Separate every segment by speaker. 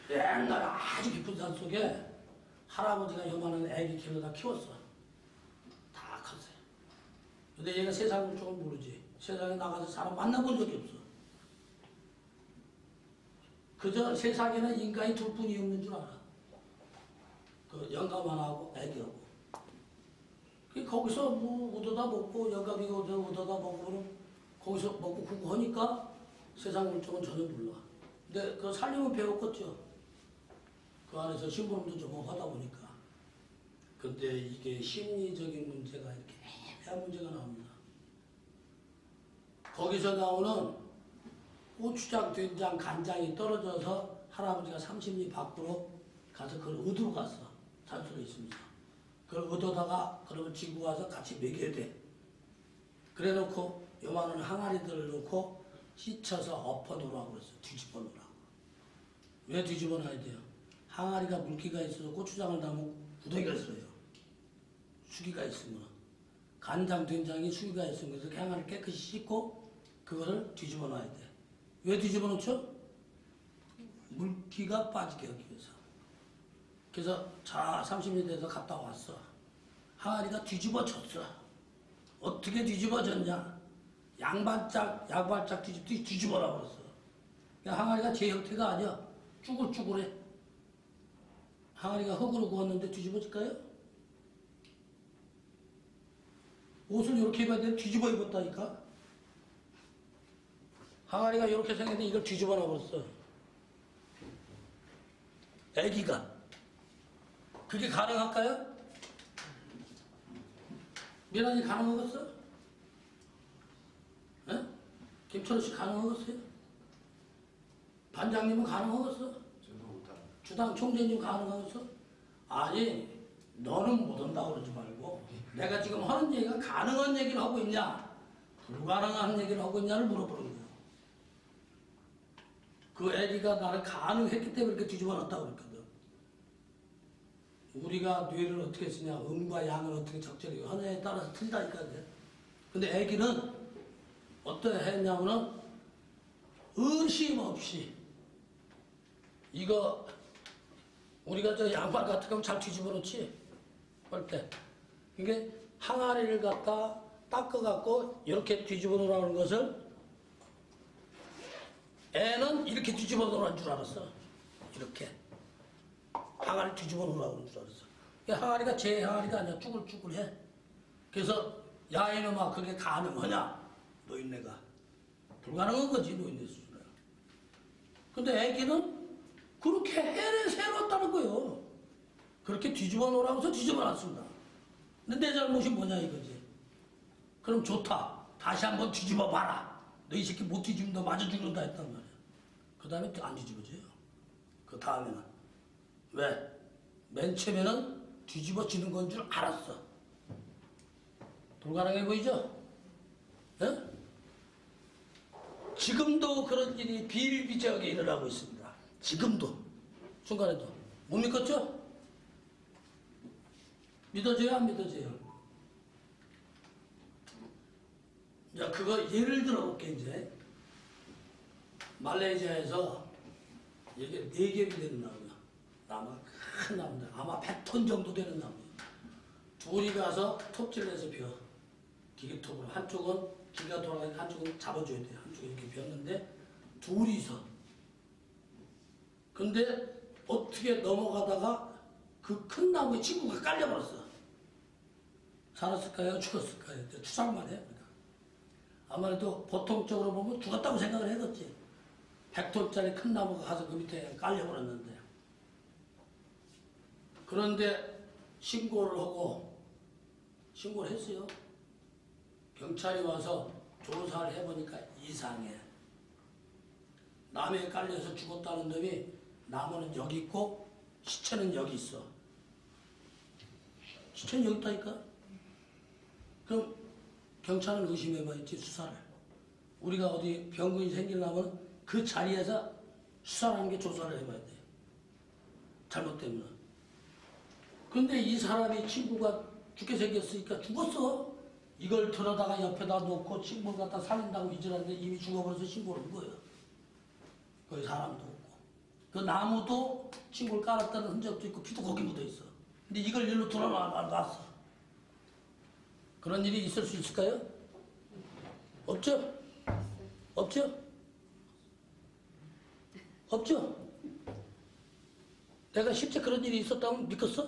Speaker 1: 옛날에 아주 깊은 산 속에 할아버지가 요만한 애기 길러다 키웠어. 다 컸어요. 근데 얘가 세상을 조금 모르지. 세상에 나가서 사람 만나본 적이 없어. 그저 세상에는 인간이 둘 뿐이 없는 줄 알아. 그 영감하고 애기하고. 거기서 뭐 얻어다 먹고 영감이 얻어다 먹고 거기서 먹고 구고 하니까 세상 물정은 전혀 몰라. 근데 그 살림은 배웠겠죠. 그 안에서 심부름도 좀 하다 보니까. 근데 이게 심리적인 문제가 이렇게 애매한 문제가 나옵니다. 거기서 나오는 고추장, 된장, 간장이 떨어져서 할아버지가 30리 밖으로 가서 그걸 얻으러 갔어. 잔소리 있으면서. 그걸 얻어다가 그러면 지고 와서 같이 먹여야 돼. 그래 놓고 요만한 항아리들을 놓고 씻혀서 엎어 놓으라고 그랬어. 뒤집어 놓으라고. 왜 뒤집어 놔야 돼요? 항아리가 물기가 있어서 고추장을 담으면 구더기가 있어요. 수기가 있으면. 간장, 된장이 수기가 있으면 그래서 항아리를 깨끗이 씻고 그거를 뒤집어 놔야 돼. 왜 뒤집어 놓죠? 물기가 빠지게 하기 위해서. 그래서 자 30년 돼서 갔다 왔어. 항아리가 뒤집어졌어. 어떻게 뒤집어졌냐? 양발짝 뒤집어라 그랬어. 항아리가 제 형태가 아니야. 쭈글쭈글해. 항아리가 흙으로 구웠는데 뒤집어질까요? 옷을 이렇게 입어야 돼. 뒤집어 입었다니까. 항아리가 이렇게 생겼는데 이걸 뒤집어 놔버렸어. 애기가. 그게 가능할까요? 미란이 가능하겠어? 에? 김철우 씨 가능하겠어요? 반장님은 가능하겠어?
Speaker 2: 저도 못합니다.
Speaker 1: 주당 총재님 가능하겠어? 아니, 너는 못한다고 그러지 말고 내가 지금 하는 얘기가 가능한 얘기를 하고 있냐 불가능한 얘기를 하고 있냐를 물어보는 거예요. 그 애기가 나를 가능했기 때문에 이렇게 뒤집어 놨다고 그랬거든. 우리가 뇌를 어떻게 쓰냐, 음과 양을 어떻게 적절히 하느냐에 따라서 틀리다니까. 근데 애기는 어떻게 했냐면은 의심 없이 이거 우리가 저 양말 같은 거 잘 뒤집어 놓지 할 때 이게 항아리를 갖다 닦아갖고 이렇게 뒤집어 놓으라는 것을 애는 이렇게 뒤집어 놓으라는 줄 알았어. 이렇게 항아리 뒤집어 놓으라는 줄 알았어. 항아리가 제 항아리가 아니야. 쭈글쭈글해. 그래서 야 이놈아 그게 가능하냐 노인네가. 불가능한 거지 노인네 수준에. 근데 애기는 그렇게 해를 세웠다는 거예요. 그렇게 뒤집어 놓으라고 해서 뒤집어 놨습니다. 근데 내 잘못이 뭐냐 이거지. 그럼 좋다. 다시 한번 뒤집어 봐라. 너 이 새끼 못 뒤집으면 너 맞아 죽는다 했단 말이야. 그 다음에 안 뒤집어져요. 그 다음에는. 왜? 맨 처음에는 뒤집어지는 건 줄 알았어. 불가능해 보이죠? 예? 지금도 그런 일이 비일비재하게 일어나고 있습니다. 지금도. 중간에도. 못 믿겠죠? 믿어져요? 안 믿어져요? 자, 그거 예를 들어볼게, 이제. 말레이시아에서 이게 4겹이 되는 나무야. 나무가 큰 나무인데, 아마 100톤 정도 되는 나무야. 둘이 가서 톱질을 해서 벼. 기계톱으로. 한쪽은 기가 돌아가니까 한쪽은 잡아줘야 돼. 한쪽이 이렇게 벼는데, 둘이서. 근데 어떻게 넘어가다가 그 큰 나무에 친구가 깔려버렸어. 살았을까요? 죽었을까요? 추상만 해. 그러니까. 아무래도 보통적으로 보면 죽었다고 생각을 해겠지. 100톤짜리 큰 나무가 가서 그 밑에 깔려버렸는데. 그런데 신고를 하고, 신고를 했어요. 경찰이 와서 조사를 해보니까 이상해. 나무에 깔려서 죽었다는 놈이 나무는 여기 있고 시체는 여기 있어. 시체는 여기 있다니까? 그럼 경찰은 의심해봐야지, 수사를. 우리가 어디 병근이 생기려면 그 자리에서 수사라는 게 조사를 해봐야 돼. 잘못되면. 근데 이 사람이 친구가 죽게 생겼으니까 죽었어. 이걸 들어다가 옆에다 놓고 친구를 갖다 살린다고 이질하는데 이미 죽어버려서 신고를 한 거예요. 거기 사람도 없고. 그 나무도 친구를 깔았다는 흔적도 있고 피도 거기 묻어 있어. 근데 이걸 일로 돌아놨어. 그런 일이 있을 수 있을까요? 없죠? 없죠? 없죠? 내가 실제 그런 일이 있었다면 믿겠어?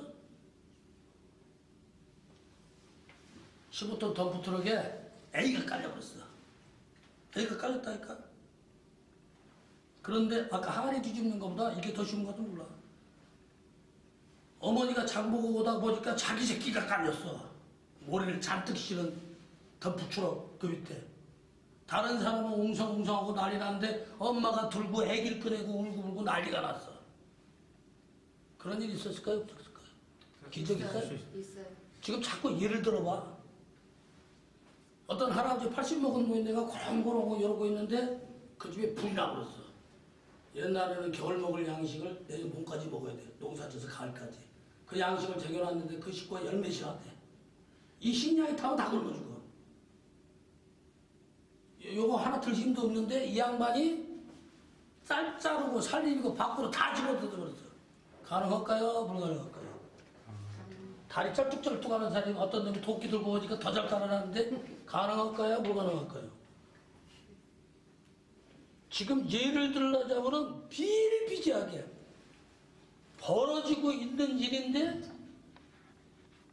Speaker 1: 15톤 덤프 트럭에 A가 깔려버렸어. A가 깔렸다니까? 그런데 아까 항아리 뒤집는 것보다 이게 더 쉬운 것도 몰라. 어머니가 장보고 오다 보니까 자기 새끼가 깔렸어. 모래를 잔뜩 실은 덤프 트럭 그 밑에. 다른 사람은 웅성웅성하고 난리 났는데 엄마가 들고 애기를 꺼내고 울고 난리가 났어. 그런 일이 있었을까요? 없었을까요? 기적 있어요?
Speaker 2: 있어요.
Speaker 1: 지금 자꾸 예를 들어봐. 어떤 할아버지 80 먹은 노인네가 고롱고롱 이러고 있는데 그 집에 불이 나버렸어. 옛날에는 겨울 먹을 양식을 내년 봄까지 먹어야 돼. 농사져서 가을까지. 그 양식을 쟁여놨는데 그 식구가 열몇이나 돼. 이 식량이 타고 다 굶어 죽어. 요거 하나 들 힘도 없는데 이 양반이 쌀 자르고 살림이고 밖으로 다 집어들어버렸어. 가능할까요? 불가능할까요? 다리 쩔뚝쩔뚝하는 사람이 어떤 놈이 도끼 들고 오니까 더 잘 깔아놨는데 가능할까요? 불가능할까요? 지금 예를 들자면은 비일비재하게 벌어지고 있는 일인데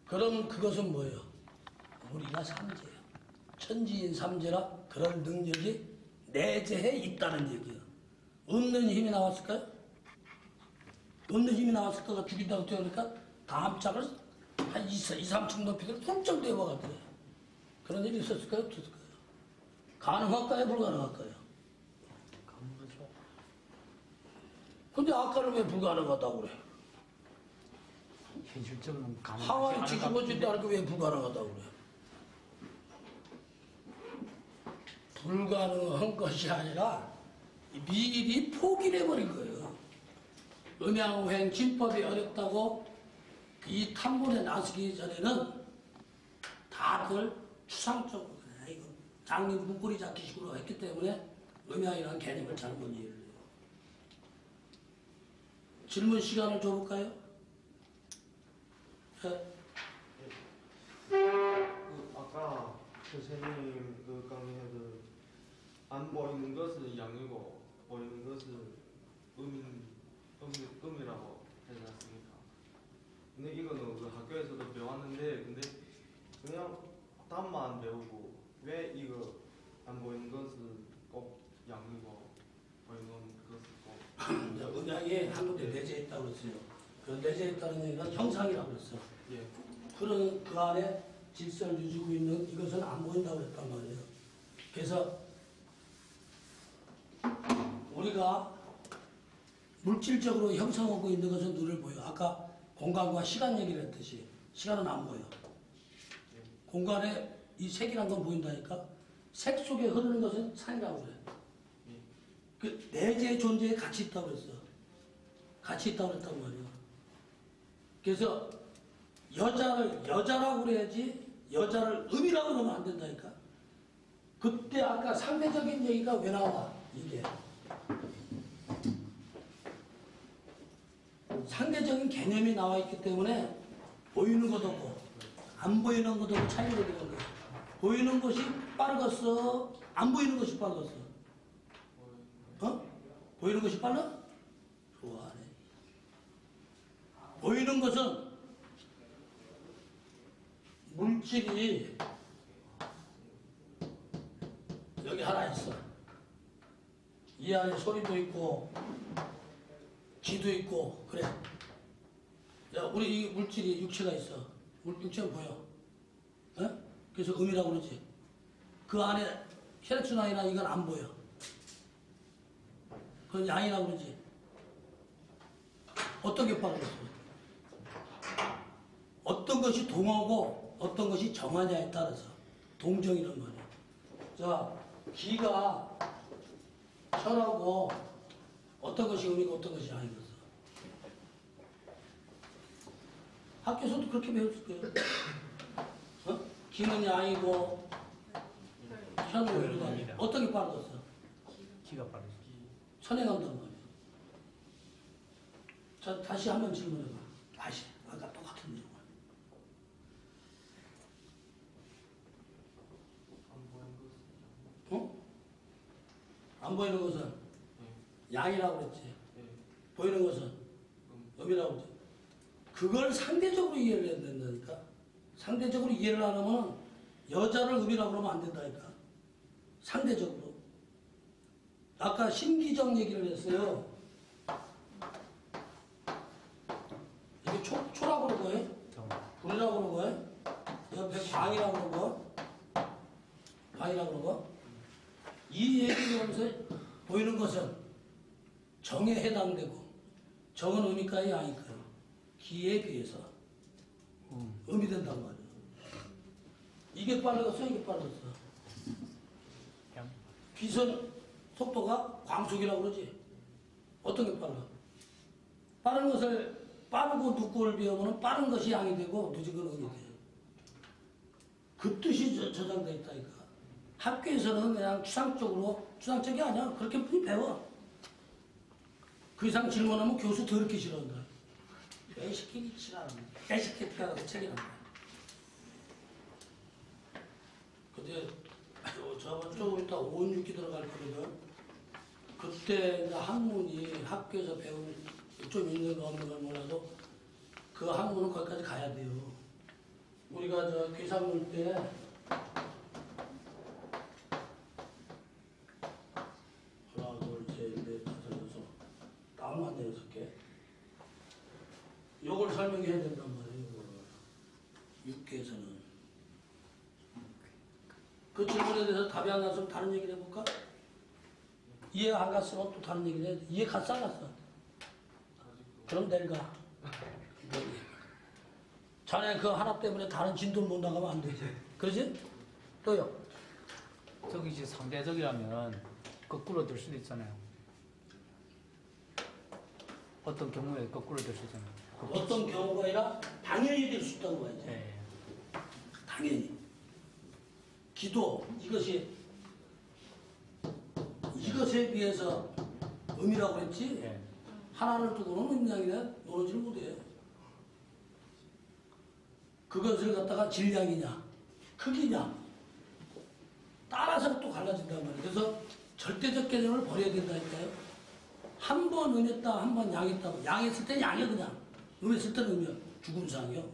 Speaker 1: 그럼 그것은 뭐예요? 우리가 삼재예요. 천지인 삼재라 그런 능력이 내재해 있다는 얘기예요. 없는 힘이 나왔을까요? 없는 힘이 나왔을까가 죽인다고 뛰어오니까 다음 짝을 한 2-3층 높이를 훌쩍 내려가더래요. 그런 일이 있었을까요? 없었을까요? 가능할까요? 불가능할까요?
Speaker 3: 가능하죠.
Speaker 1: 근데 아까는 왜 불가능하다고 그래?
Speaker 3: 현실적으로는 가능하지
Speaker 1: 항아리
Speaker 3: 않을 것
Speaker 1: 뒤집어진다
Speaker 3: 같은데.
Speaker 1: 하니까 왜 불가능하다고 그래? 불가능한 것이 아니라 미리 포기를 해버린 거예요. 음양오행 진법이 어렵다고 이 탐문에 나서기 전에는 다 그걸 추상적으로 그래. 이거 장님 문고리 잡기식으로 했기 때문에 음양이라는 개념을 잘못 이해를 해요. 질문 시간을 줘볼까요? 네.
Speaker 4: 아까 선생님 그 강의에도 안 보이는 것은 양이고 보이는 것은 음이라고 하지 않습니까? 근데 이거는 그 학교에서도 배웠는데 근데 그냥 답만 배우고 왜 이거 안 보이는 것은 꼭 양이고 보이는 것은 꼭
Speaker 1: 음양이 한 군데 내재해 있다고 그랬어요. 그 내재해 있다는 얘기는 형상이라고 그랬어.
Speaker 4: 예.
Speaker 1: 그런 그 안에 질서를 유지고 있는 이것은 안 보인다고 그랬단 말이에요. 그래서 우리가 물질적으로 형성하고 있는 것은 눈을 보여. 아까 공간과 시간 얘기를 했듯이 시간은 안 보여. 공간에 이 색이란 건 보인다니까. 색 속에 흐르는 것은 산이라고 그래. 그 내재 존재에 같이 있다고 그랬어. 같이 있다고 그랬단 말이야. 그래서 여자를 여자라고 그래야지 여자를 음이라고 그러면 안 된다니까. 그때 아까 상대적인 얘기가 왜 나와? 이게 상대적인 개념이 나와 있기 때문에 보이는 것도 없고 안 보이는 것도 없고 차이가 되는 거예요. 보이는 것이 빠르겠어? 안 보이는 것이 빠르겠어? 어? 보이는 것이 빨라? 좋아하네. 보이는 것은 물질이 여기 하나 있어. 이 안에 소리도 있고 기도 있고 그래. 야, 우리 이 물질이 육체가 있어. 육체가 보여. 어? 그래서 음이라고 그러지. 그 안에 혈액순환이나 이건 안 보여. 그건 양이라고 그러지. 어떤 게 빠르겠어? 어떤 것이 동하고 어떤 것이 정하냐에 따라서 동정이란 말이야. 자, 기가 혈하고 어떤 것이 음이고 어떤 것이 양이겠어. 학교에서도 그렇게 배웠을 거예요. 어? 기는 양이고 혈은 음이다. 어떤 게 빠르겠어?
Speaker 3: 기가 빠르지.
Speaker 1: 선행한단 말이야. 자, 다시 한번 질문해봐. 다시. 아까 똑같은 내용을.
Speaker 4: 안 보이는 것은
Speaker 1: 어? 안 보이는 것은
Speaker 4: 네.
Speaker 1: 양이라고 그랬지.
Speaker 4: 네.
Speaker 1: 보이는 것은 음이라고 그랬지. 그걸 상대적으로 이해를 해야 된다니까. 상대적으로 이해를 안 하면 여자를 음이라고 그러면 안 된다니까. 상대적으로. 아까 신기정 얘기를 했어요. 이게 초라고 그런 거예요? 불이라고 그런 거예요? 옆에 광이라고 그런 거? 광이라고 그런 거? 이 얘기를 하면서 보이는 것은 정에 해당되고 정은 음일까요? 양일까요? 기에 비해서 음이 된단 말이에요. 이게 빠르겠어? 이게 빠르겠어? 빛은 속도가 광속이라고 그러지. 어떤 게 빨라? 빠른 것을 빠르고 늦고를 비하면 빠른 것이 양이 되고 늦은 건 음이 돼. 그 뜻이 저장돼 있다니까. 학교에서는 그냥 추상적이 아니야. 그렇게 뿐이 배워. 그 이상 질문하면 교수 더럽게 싫어한다. 왜 시키기 싫어하는 거야? 왜 시키기가 가서 책이란다. 근데 저번 조금 이따 5, 6기 들어갈 거거든. 그때 이제 학문이 학교에서 배운 좀 있는 거 없는 건 몰라도 그 학문은 거기까지 가야 돼요. 우리가 저 괴산물 때 하나, 둘, 셋, 넷, 다섯, 여섯, 다음만 돼 6개. 요걸 설명해야 된단 말이에요. 육계에서는. 그 질문에 대해서 답이 안 나서 다른 얘기를 해볼까? 이해 안 갔으면 또 다른 얘기를 해. 이해 갔어 안 갔어? 그럼 내일 가. 자네 그 하나 때문에 다른 진도를 못 나가면 안 되지. 그러지? 또요?
Speaker 3: 저기 이제 상대적이라면 거꾸로 될 수도 있잖아요. 어떤 경우에 거꾸로 될 수 있잖아요.
Speaker 1: 어떤 경우가 아니라 당연히 될 수 있다고 봐야지.
Speaker 3: 예.
Speaker 1: 당연히. 기도 이것에 비해서 음이라고 했지.
Speaker 3: 예.
Speaker 1: 하나를 두고는 음양이냐 노는지를 못해. 그것을 갖다가 질량이냐 크기냐 따라서 또 갈라진단 말이에요. 그래서 절대적 개념을 버려야 된다니까요. 한 번 음했다 한 번 양했다. 양했을 때 양이야 그냥. 음했을 때는 음이야. 죽음상이요.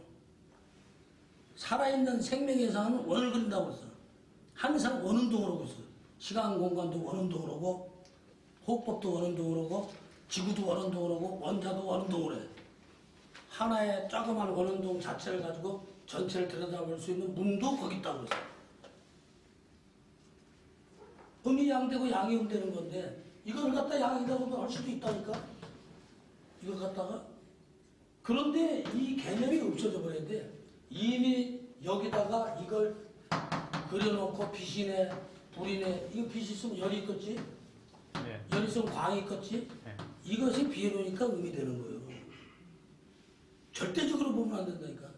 Speaker 1: 살아있는 생명에서는 원을 그린다고 했어. 항상 원운동으로 하고 있어. 시간 공간도 원운동으로 하고 호흡법도 원운동으로 하고 지구도 원운동으로 하고 원자도 원운동으로 해. 하나의 조그만 원운동 자체를 가지고 전체를 들여다볼 수 있는 문도 거기 있다고 했어. 음이 양되고 양이 음되는 건데 이걸 갖다 양이라고 할 수도 있다니까. 이걸 갖다가 그런데 이 개념이 없어져 버려야 돼. 이미 여기다가 이걸 그려놓고 빛이네 불이네 이거 빛이 있으면 열이 있겠지.
Speaker 3: 예.
Speaker 1: 열이 있으면 광이 있겠지.
Speaker 3: 예.
Speaker 1: 이것이 비해놓으니까 음이 되는 거예요. 절대적으로 보면 안 된다니까.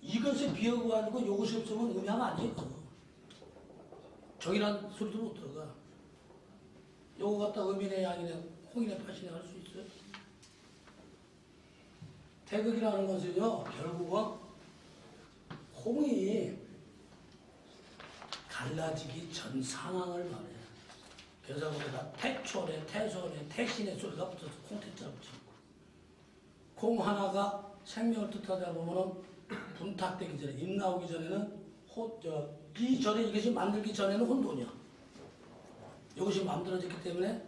Speaker 1: 이것에 비하고 가지고 이것이 없으면 음양 아니에요. 정이란 소리도 못 들어가. 요거 갖다 음이네 양이네 홍이네 팥이네 할 수 있어요? 태극이라는 것은요 결국은 홍이 갈라지기 전 상황을 말해. 그래서 우리가 태초래 태소래 태신의 소리가 붙어서 콩태자를 붙이고 콩 하나가 생명을 뜻하다 보면은 분탁되기 전에 잎 나오기 전에는 이 전에 이것이 만들기 전에는 혼돈이야. 이것이 만들어졌기 때문에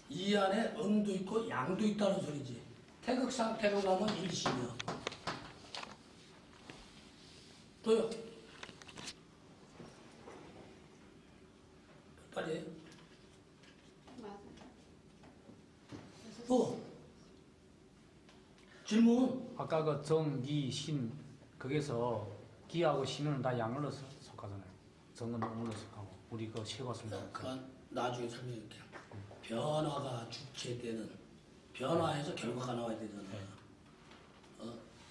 Speaker 1: 이 안에 음도 있고 양도 있다는 소리지. 태극 상태로 가면 일심이야. 또요. 빨리 해.
Speaker 2: 맞아요.
Speaker 1: 또 질문.
Speaker 3: 아까 그 정, 기, 신 거기서 기하고 신은 다 양으로 속하잖아요. 정은 음으로 속하고 우리 그 세과술만.
Speaker 1: 그건 나중에 설명할게. 변화가 주체되는 변화에서 결과가 나와야 되잖아.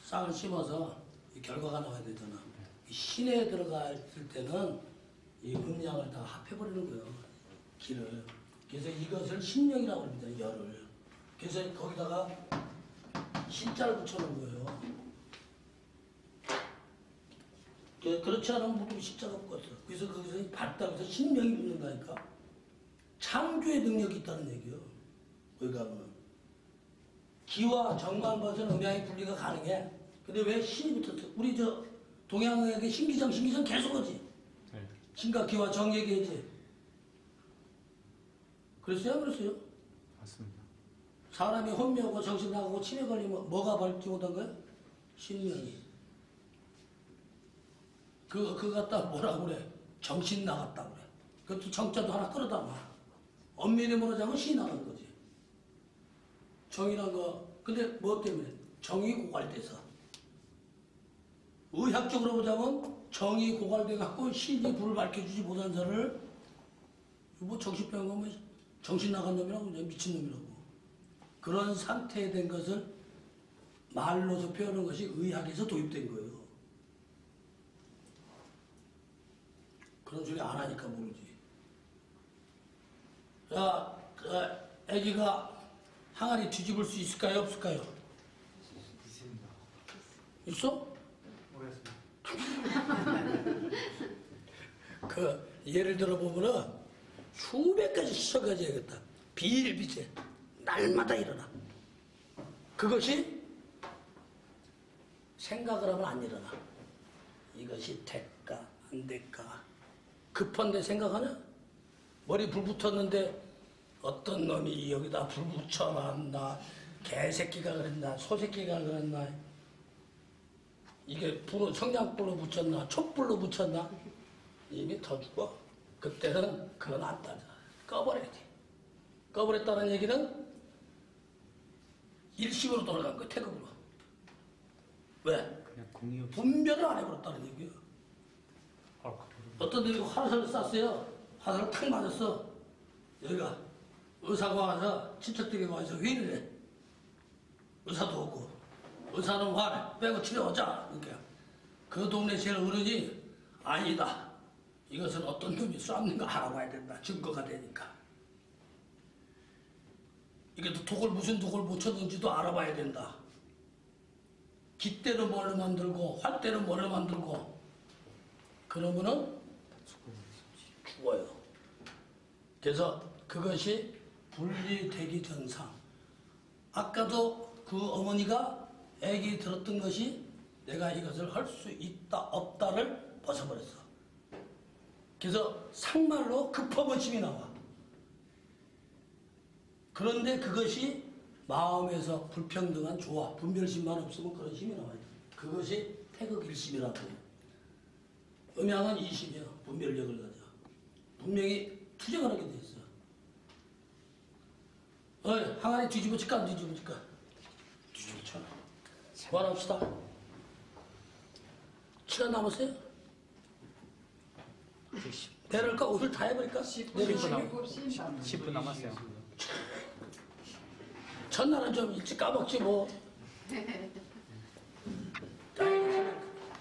Speaker 1: 싹을 심어서 이 결과가 나와야 되잖아. 이 신에 들어갈 때는 이 음양을 다 합해버리는 거예요. 기를. 그래서 이것을 신령이라고 합니다. 열을. 그래서 거기다가 신자를 붙여놓은 거예요. 그렇지 않으면 무릎이 십자가 붙었어. 그래서 거기서 발달해서 신명이 붙는다니까. 창조의 능력이 있다는 얘기예요. 거기 가면은. 기와 정만 봐서는 음양의 분리가 가능해. 근데 왜 신이 붙었어? 우리 저 동양에게 신기정 계속 하지.
Speaker 3: 네.
Speaker 1: 신과 기와 정 얘기하지. 그랬어요? 안 그랬어요?
Speaker 3: 맞습니다.
Speaker 1: 사람이 혼미하고 정신 나가고 치매 걸리면 뭐가 밟지 못한 거야? 신명이. 그거 갖다 뭐라고 그래? 정신 나갔다 그래. 그것도 정자도 하나 끌어다 놔. 엄밀히 말하자면 신이 나간 거지. 정이란 거. 근데 뭐 때문에? 정이 고갈돼서. 의학적으로 보자면 정이 고갈돼 갖고 신이 불을 밝혀주지 못한 자를 뭐 정신병 가면 정신 나간 놈이라고 그냥 미친 놈이라고. 그런 상태에 된 것을 말로서 표현하는 것이 의학에서 도입된 거예요. 그런 소리 안 하니까 모르지. 자, 애기가 항아리 뒤집을 수 있을까요? 없을까요?
Speaker 3: 있습니다.
Speaker 1: 있어?
Speaker 3: 모르겠습니다.
Speaker 1: 예를 들어 보면은 수백 가지 시설까지 해야겠다. 비일비재 날마다 일어나. 그것이 생각을 하면 안 일어나. 이것이 될까 안 될까. 급한데 생각하냐? 머리 불 붙었는데 어떤 놈이 여기다 불 붙여놨나, 개새끼가 그랬나, 소새끼가 그랬나, 이게 불을 성냥불로 붙였나, 촛불로 붙였나, 이미 더 죽어. 그때는 그건 안 따져. 꺼버려야지. 꺼버렸다는 얘기는 일식으로 돌아간 거야, 태극으로. 왜?
Speaker 3: 그냥 공이 없이.
Speaker 1: 분별을 안 해버렸다는 얘기야. 어떤 놈이 화살을 쐈어요. 화살을 탁 맞았어. 여기가 의사가 와서 친척들이 와서 회의를 해. 의사도 오고 의사는 화를 빼고 치료하자. 그러니까 그 동네 제일 어른이 아니다. 이것은 어떤 놈이 쐈는가 알아봐야 된다. 증거가 되니까. 이게 독을 무슨 독을 묻혔는지도 알아봐야 된다. 깃대는 뭘로 만들고 활대는 뭘로 만들고 그러면은 죽어요. 그래서 그것이 분리되기 전상. 아까도 그 어머니가 애기 들었던 것이 내가 이것을 할 수 있다 없다를 벗어버렸어. 그래서 상말로 급허번심이 나와. 그런데 그것이 마음에서 불평등한 조화, 분별심만 없으면 그런 힘이 나와요. 그것이 태극일심이라고. 음양은 이심이야. 분별력을 가져. 분명히 투쟁을 하게 돼 있어. 항아리 뒤집어질까 안 뒤집어질까? 뒤집어쳐. 그만합시다. 시간 남았어요? 배럴까? 옷을 다 해버릴까?
Speaker 3: 10분 남았어요.
Speaker 1: 첫날은 좀 일찍 까먹지 뭐.